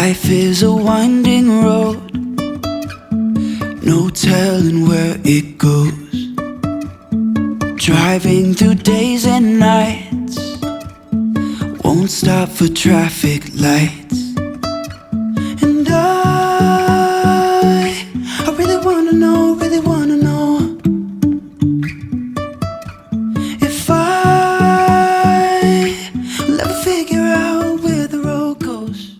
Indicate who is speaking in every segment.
Speaker 1: Life is a winding road, no telling where it goes. Driving through days and nights, won't stop for traffic lights. And I really wanna know, if I'll ever figure out where the road goes.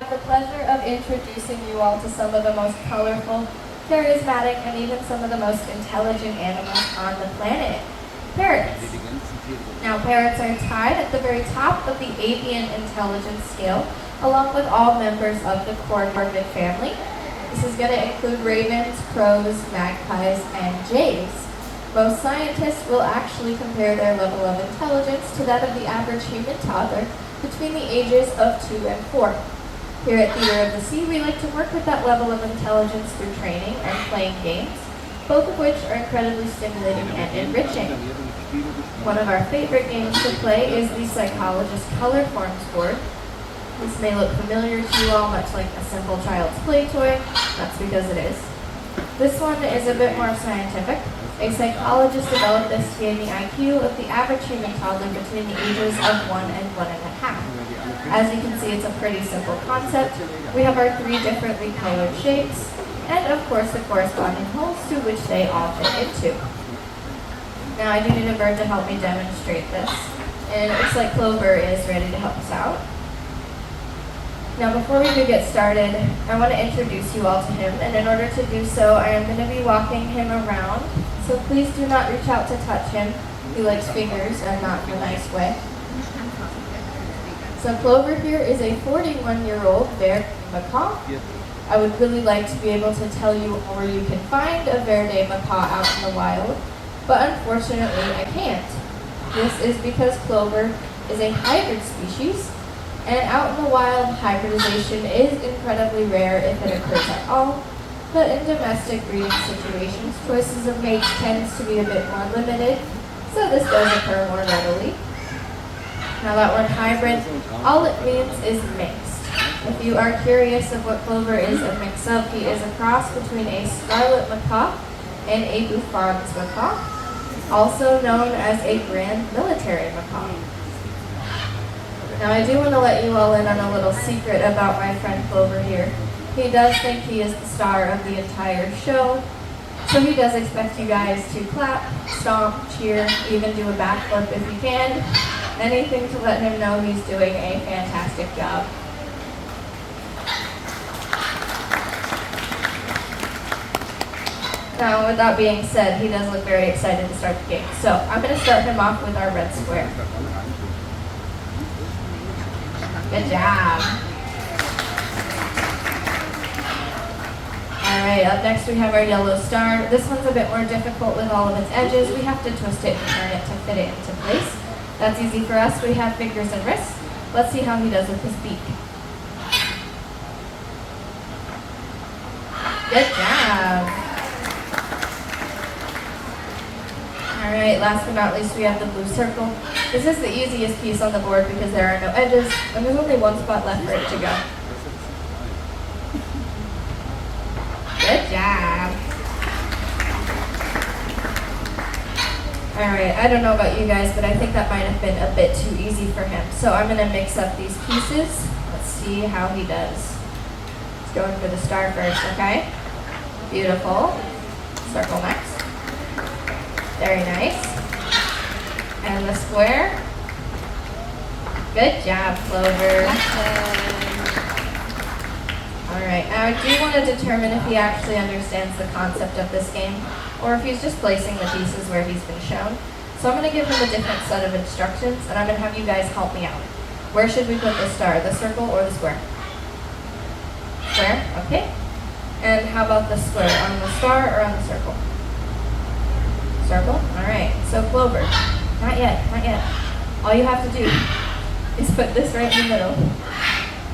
Speaker 2: The pleasure of introducing you all to some of the most colorful, charismatic, and even some of the most intelligent animals on the planet, parrots. Now, parrots are tied at the very top of the avian intelligence scale, along with all members of the corvid family. This is going to include ravens, crows, magpies, and jays. Most scientists will actually compare their level of intelligence to that of the average human toddler between the ages of 2 and 4. Here at Theater of the Sea, we like to work with that level of intelligence through training and playing games, both of which are incredibly stimulating and enriching. One of our favorite games to play is the Psychologist Color Forms board. This may look familiar to you all, much like a simple child's play toy. That's because it is. This one is a bit more scientific. A psychologist developed this to gain the IQ of the average human toddler between the ages of 1 and 1.5. As you can see, it's a pretty simple concept. We have our 3 differently colored shapes, and of course the corresponding holes to which they all fit into. Now I do need a bird to help me demonstrate this, and it looks like Clover is ready to help us out. Now before we do get started, I want to introduce you all to him, and in order to do so, I am going to be walking him around, so please do not reach out to touch him. He likes fingers and not in a nice way. So Clover here is a 41-year-old Verde macaw. I would really like to be able to tell you where you can find a Verde macaw out in the wild, but unfortunately I can't. This is because Clover is a hybrid species, and out in the wild, hybridization is incredibly rare if it occurs at all, but in domestic breeding situations, choices of mates tends to be a bit more limited, so this does occur more readily. Now that word hybrid, all it means is mixed. If you are curious of what Clover is a mix of, he is a cross between a scarlet macaw and a Bouffant's macaw, also known as a grand military macaw. Now I do want to let you all in on a little secret about my friend Clover here. He does think he is the star of the entire show, so he does expect you guys to clap, stomp, cheer, even do a backflip if you can. Anything to let him know he's doing a fantastic job. Now, with that being said, he does look very excited to start the game. So, I'm going to start him off with our red square. Good job. Alright, up next we have our yellow star. This one's a bit more difficult with all of its edges. We have to twist it and turn it to fit it into place. That's easy for us. We have fingers and wrists. Let's see how he does with his beak. Good job. Alright, last but not least we have the blue circle. This is the easiest piece on the board because there are no edges, and there's only one spot left for it to go. Good job. Alright, I don't know about you guys, but I think that might have been a bit too easy for him. So I'm going to mix up these pieces. Let's see how he does. He's going for the star first, okay? Beautiful. Circle next. Very nice. And the square. Good job, Clover. Alright, now I do want to determine if he actually understands the concept of this game, or if he's just placing the pieces where he's been shown. So I'm going to give him a different set of instructions, and I'm going to have you guys help me out. Where should we put the star, the circle or the square? Square, okay. And how about the square, on the star or on the circle? Circle, alright. So Clover, not yet. All you have to do is put this right in the middle.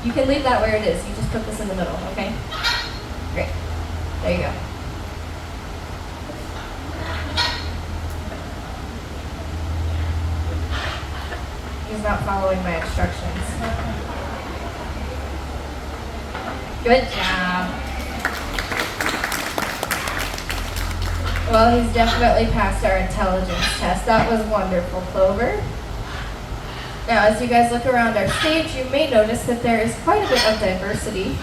Speaker 2: You can leave that where it is, you just put this in the middle, okay? Great, there you go. He's not following my instructions. Good job. Well, he's definitely passed our intelligence test. That was wonderful, Clover. Now, as you guys look around our stage, you may notice that there is quite a bit of diversity.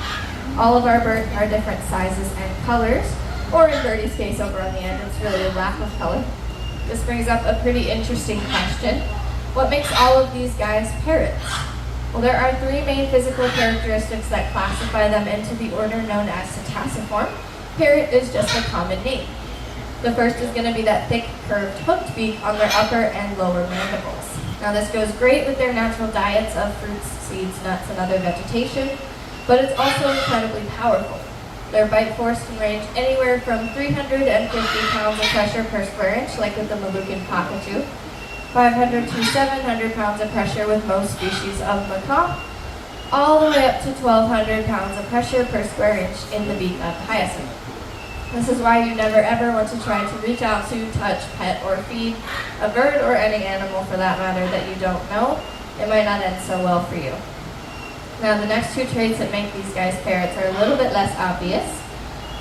Speaker 2: All of our birds are different sizes and colors, or in Birdie's case over on the end, it's really a lack of color. This brings up a pretty interesting question. What makes all of these guys parrots? Well, there are three main physical characteristics that classify them into the order known as Psittaciform. Parrot is just a common name. The first is going to be that thick, curved, hooked beak on their upper and lower mandibles. Now, this goes great with their natural diets of fruits, seeds, nuts, and other vegetation, but it's also incredibly powerful. Their bite force can range anywhere from 350 pounds of pressure per square inch, like with the Moluccan cockatoo, 500 to 700 pounds of pressure with most species of macaw, all the way up to 1,200 pounds of pressure per square inch in the beak of hyacinth. This is why you never ever want to try to reach out to, touch, pet, or feed a bird or any animal for that matter that you don't know. It might not end so well for you. Now, the next two traits that make these guys parrots are a little bit less obvious.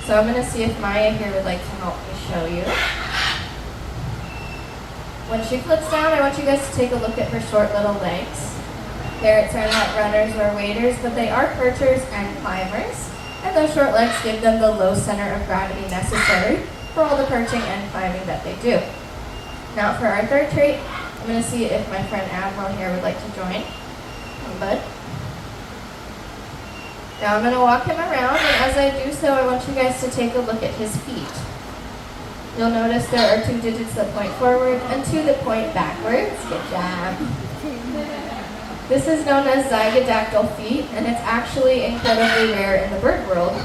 Speaker 2: So I'm going to see if Maya here would like to help me show you. When she flips down, I want you guys to take a look at her short little legs. Parrots are not runners or waders, but they are perchers and climbers. And those short legs give them the low center of gravity necessary for all the perching and climbing that they do. Now for our third trait, I'm going to see if my friend Admiral here would like to join. Come, bud. Now I'm going to walk him around, and as I do so, I want you guys to take a look at his feet. You'll notice there are two digits that point forward and two that point backwards. Good job. This is known as zygodactyl feet, and it's actually incredibly rare in the bird world.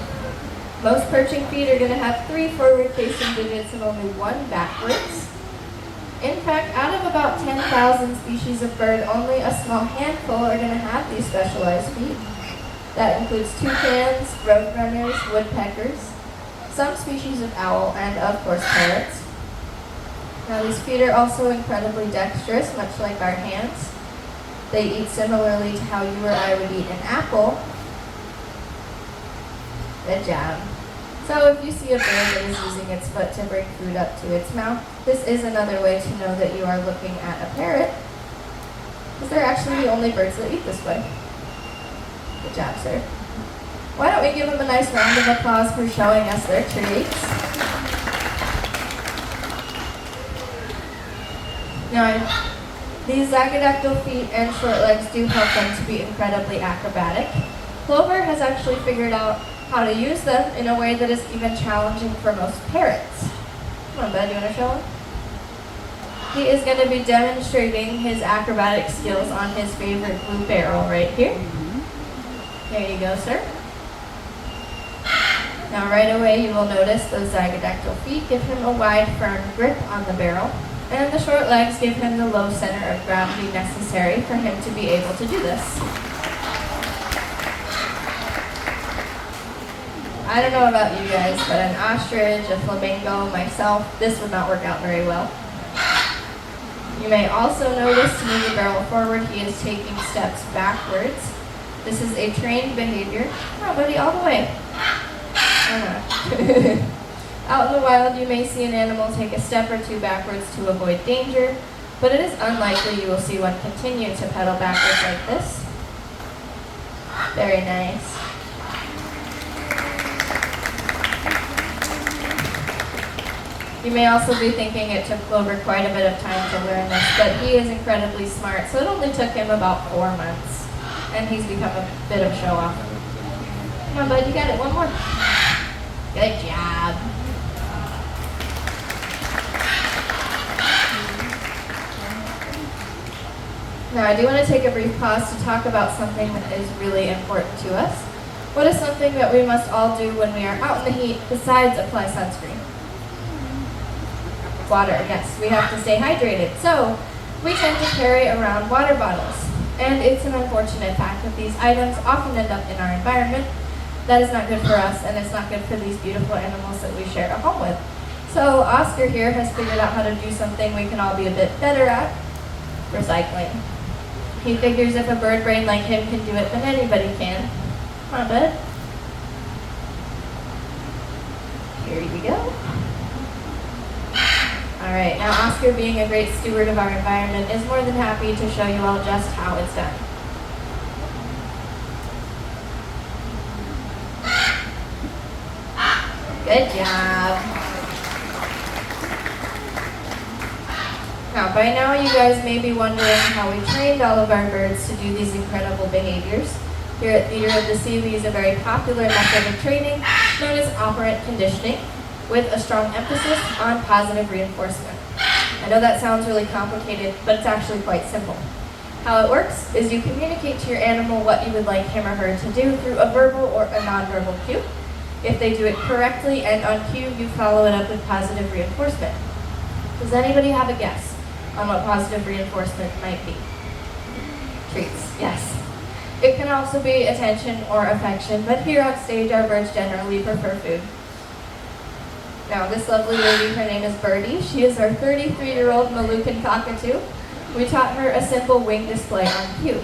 Speaker 2: Most perching feet are going to have 3 forward-facing digits and only 1 backwards. In fact, out of about 10,000 species of bird, only a small handful are going to have these specialized feet. That includes toucans, roadrunners, woodpeckers, some species of owl, and of course parrots. Now these feet are also incredibly dexterous, much like our hands. They eat similarly to how you or I would eat an apple. Good job. So if you see a bird that is using its foot to bring food up to its mouth, this is another way to know that you are looking at a parrot, because they're actually the only birds that eat this way. Good job, sir. Why don't we give them a nice round of applause for showing us their traits? Now, these zygodactyl feet and short legs do help them to be incredibly acrobatic. Clover has actually figured out how to use them in a way that is even challenging for most parrots. Come on, bud, you want to show him? He is going to be demonstrating his acrobatic skills on his favorite blue barrel right here. There you go, sir. Now right away you will notice those zygodactyl feet give him a wide, firm grip on the barrel, and the short legs give him the low center of gravity necessary for him to be able to do this. I don't know about you guys, but an ostrich, a flamingo, myself, this would not work out very well. You may also notice to move the barrel forward, he is taking steps backwards. This is a trained behavior. Come on, buddy, all the way. Out in the wild, you may see an animal take a step or two backwards to avoid danger, but it is unlikely you will see one continue to pedal backwards like this. Very nice. You may also be thinking it took Clover quite a bit of time to learn this, but he is incredibly smart, so it only took him about 4 months, and he's become a bit of a show-off. Come on, bud, you got it. One more. Good job. Now, I do want to take a brief pause to talk about something that is really important to us. What is something that we must all do when we are out in the heat besides apply sunscreen? Water, yes. We have to stay hydrated. So, we tend to carry around water bottles. And it's an unfortunate fact that these items often end up in our environment. That is not good for us, and it's not good for these beautiful animals that we share a home with. So Oscar here has figured out how to do something we can all be a bit better at: recycling. He figures if a bird brain like him can do it, then anybody can. Come on, bud. Here you go. Alright, now Oscar, being a great steward of our environment, is more than happy to show you all just how it's done. Good job. Now, by now you guys may be wondering how we trained all of our birds to do these incredible behaviors. Here at Theater of the Sea, we use a very popular method of training known as operant conditioning, with a strong emphasis on positive reinforcement. I know that sounds really complicated, but it's actually quite simple. How it works is you communicate to your animal what you would like him or her to do through a verbal or a nonverbal cue. If they do it correctly and on cue, you follow it up with positive reinforcement. Does anybody have a guess on what positive reinforcement might be? Treats, yes. It can also be attention or affection, but here on stage our birds generally prefer food. Now this lovely lady, her name is Birdie. She is our 33-year-old Moluccan cockatoo. We taught her a simple wing display on cue.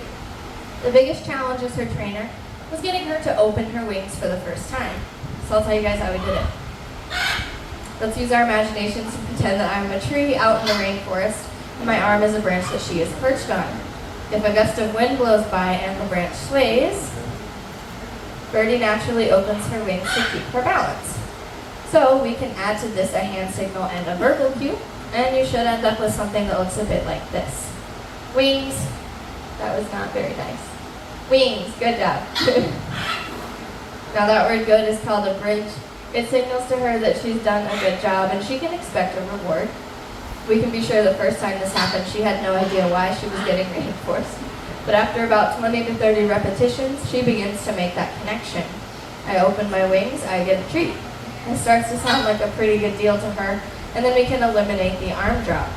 Speaker 2: The biggest challenge as her trainer was getting her to open her wings for the first time. So I'll tell you guys how we did it. Let's use our imaginations to pretend that I'm a tree out in the rainforest, and my arm is a branch that she is perched on. If a gust of wind blows by and the branch sways, Birdie naturally opens her wings to keep her balance. So we can add to this a hand signal and a verbal cue, and you should end up with something that looks a bit like this. Wings. That was not very nice. Wings. Good job. Now that word good is called a bridge. It signals to her that she's done a good job and she can expect a reward. We can be sure the first time this happened, she had no idea why she was getting reinforced. But after about 20 to 30 repetitions, she begins to make that connection. I open my wings, I get a treat. It starts to sound like a pretty good deal to her, and then we can eliminate the arm drop.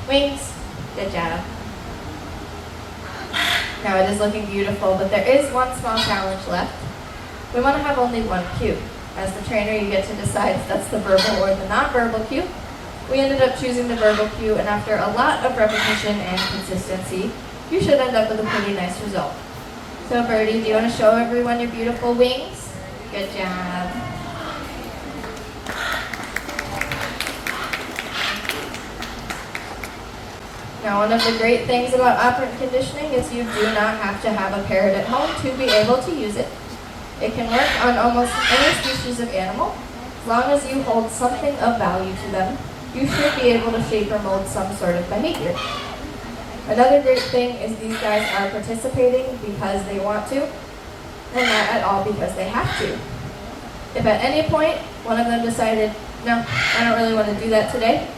Speaker 2: Wings. Good job. Now it is looking beautiful, but there is one small challenge left. We want to have only one cue. As the trainer, you get to decide if that's the verbal or the nonverbal cue. We ended up choosing the verbal cue, and after a lot of repetition and consistency, you should end up with a pretty nice result. So Birdie, do you want to show everyone your beautiful wings? Good job. Now, one of the great things about operant conditioning is you do not have to have a parrot at home to be able to use it. It can work on almost any species of animal. As long as you hold something of value to them, you should be able to shape or mold some sort of behavior. Another great thing is these guys are participating because they want to, and not at all because they have to. If at any point one of them decided, no, I don't really want to do that today,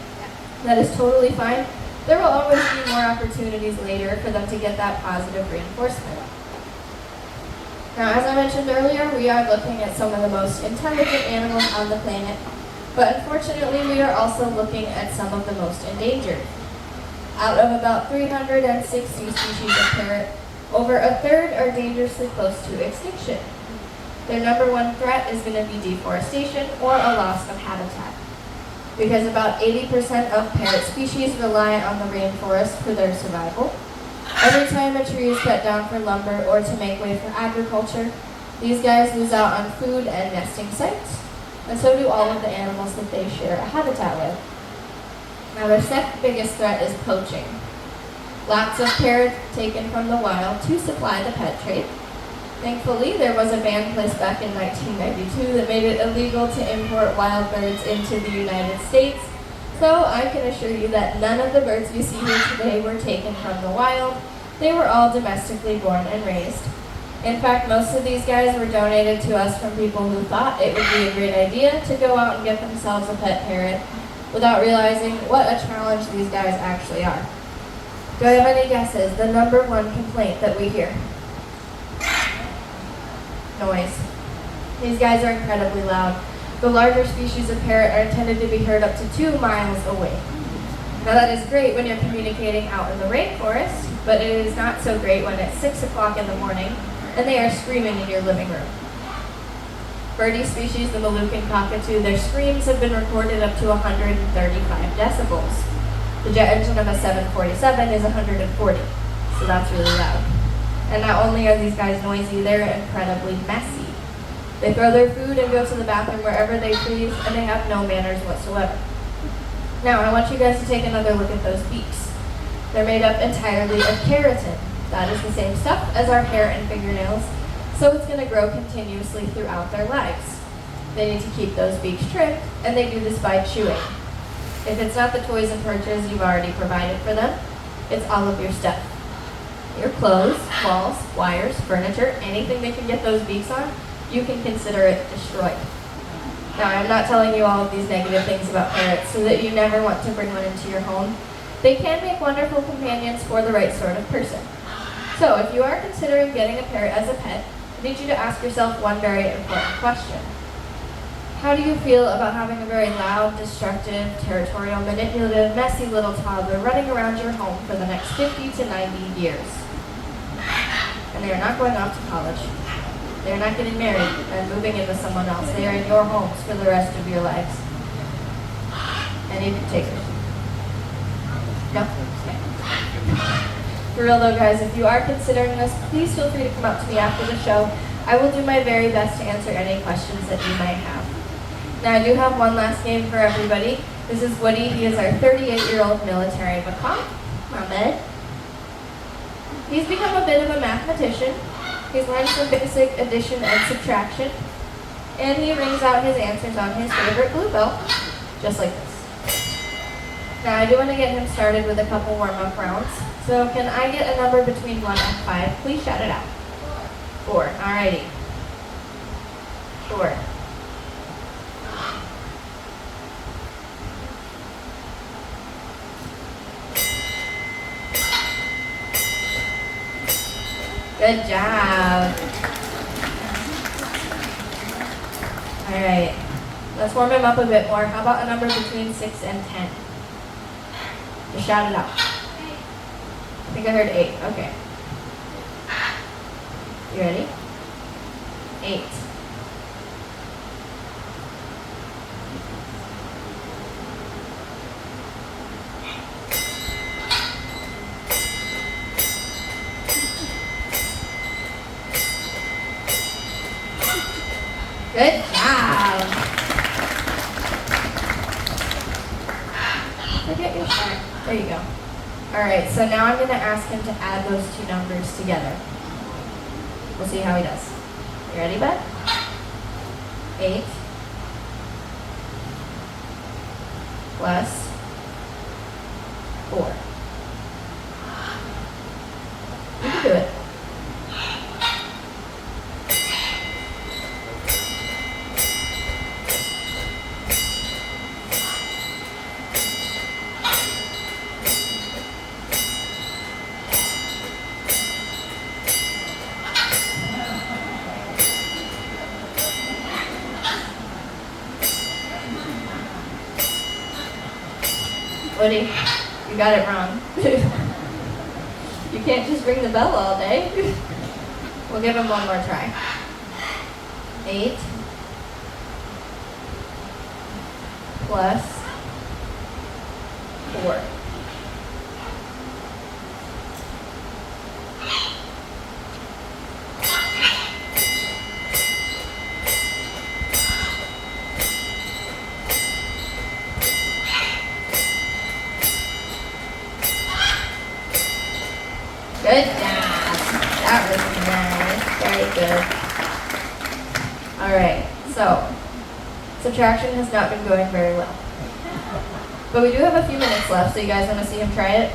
Speaker 2: that is totally fine. There will always be more opportunities later for them to get that positive reinforcement. Now, as I mentioned earlier, we are looking at some of the most intelligent animals on the planet, but unfortunately we are also looking at some of the most endangered. Out of about 360 species of parrot, over a third are dangerously close to extinction. Their number one threat is going to be deforestation or a loss of habitat. Because about 80% of parrot species rely on the rainforest for their survival. Every time a tree is cut down for lumber or to make way for agriculture, these guys lose out on food and nesting sites, and so do all of the animals that they share a habitat with. Now, their second biggest threat is poaching. Lots of parrots taken from the wild to supply the pet trade. Thankfully, there was a ban placed back in 1992 that made it illegal to import wild birds into the United States. So I can assure you that none of the birds you see here today were taken from the wild. They were all domestically born and raised. In fact, most of these guys were donated to us from people who thought it would be a great idea to go out and get themselves a pet parrot without realizing what a challenge these guys actually are. Do I have any guesses? The number one complaint that we hear? Noise. These guys are incredibly loud. The larger species of parrot are intended to be heard up to 2 miles away. Now that is great when you're communicating out in the rainforest, but it is not so great when it's 6 o'clock in the morning and they are screaming in your living room. Birdie species, the Moluccan cockatoo, their screams have been recorded up to 135 decibels. The jet engine of a 747 is 140, so that's really loud. And not only are these guys noisy, they're incredibly messy. They throw their food and go to the bathroom wherever they please, and they have no manners whatsoever. Now, I want you guys to take another look at those beaks. They're made up entirely of keratin. That is the same stuff as our hair and fingernails, so it's going to grow continuously throughout their lives. They need to keep those beaks trimmed, and they do this by chewing. If it's not the toys and perches you've already provided for them, it's all of your stuff. Your clothes, walls, wires, furniture, anything they can get those beaks on, you can consider it destroyed. Now, I'm not telling you all of these negative things about parrots so that you never want to bring one into your home. They can make wonderful companions for the right sort of person. So, if you are considering getting a parrot as a pet, I need you to ask yourself one very important question. How do you feel about having a very loud, destructive, territorial, manipulative, messy little toddler running around your home for the next 50 to 90 years? And they are not going off to college. They are not getting married and moving in with someone else. They are in your homes for the rest of your lives. Any takers? No? Okay. For real though, guys, if you are considering this, please feel free to come up to me after the show. I will do my very best to answer any questions that you might have. Now, I do have one last game for everybody. This is Woody. He is our 38-year-old military macaque. Ahmed. He's become a bit of a mathematician. He's learned some basic addition and subtraction. And he rings out his answers on his favorite blue belt, just like this. Now, I do want to get him started with a couple warm-up rounds. So can I get a number between 1 and 5? Please shout it out. 4. Alrighty. 4. Good job. All right, let's warm him up a bit more. How about a number between 6 and 10? Just shout it out. I think I heard 8, okay. You ready? 8. Good job. Forget your start. There you go. All right, so now I'm going to ask him to add those two numbers together. We'll see how he does. You ready, bud? 8 plus 4. You can do it. Woody, you got it wrong. You can't just ring the bell all day. We'll give him one more try. 8 plus 4. Good job. That was nice. Very good. Alright, so subtraction has not been going very well. But we do have a few minutes left, so you guys want to see him try it?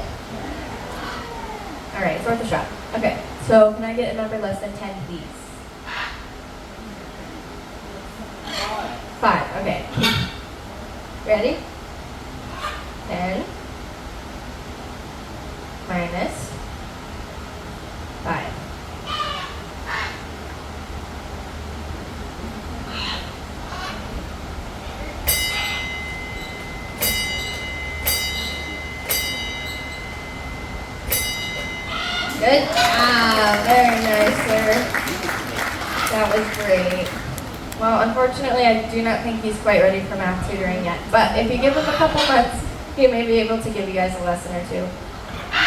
Speaker 2: Alright, it's worth a shot. Okay, so can I get a number less than 10, please? 5, okay. Ready? 10 minus 5. Good job. Very nice, sir. That was great. Well, unfortunately, I do not think he's quite ready for math tutoring yet. But if you give him a couple months, he may be able to give you guys a lesson or two.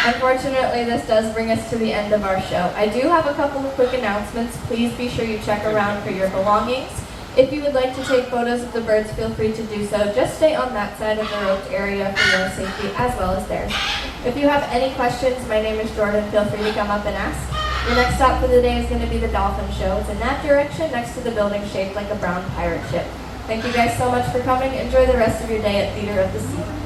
Speaker 2: Unfortunately, this does bring us to the end of our show. I do have a couple of quick announcements. Please be sure you check around for your belongings. If you would like to take photos of the birds, feel free to do so. Just stay on that side of the roped area for your safety as well as theirs. If you have any questions, my name is Jordan. Feel free to come up and ask. Your next stop for the day is going to be the dolphin show. It's in that direction next to the building shaped like a brown pirate ship. Thank you guys so much for coming. Enjoy the rest of your day at Theater of the Sea.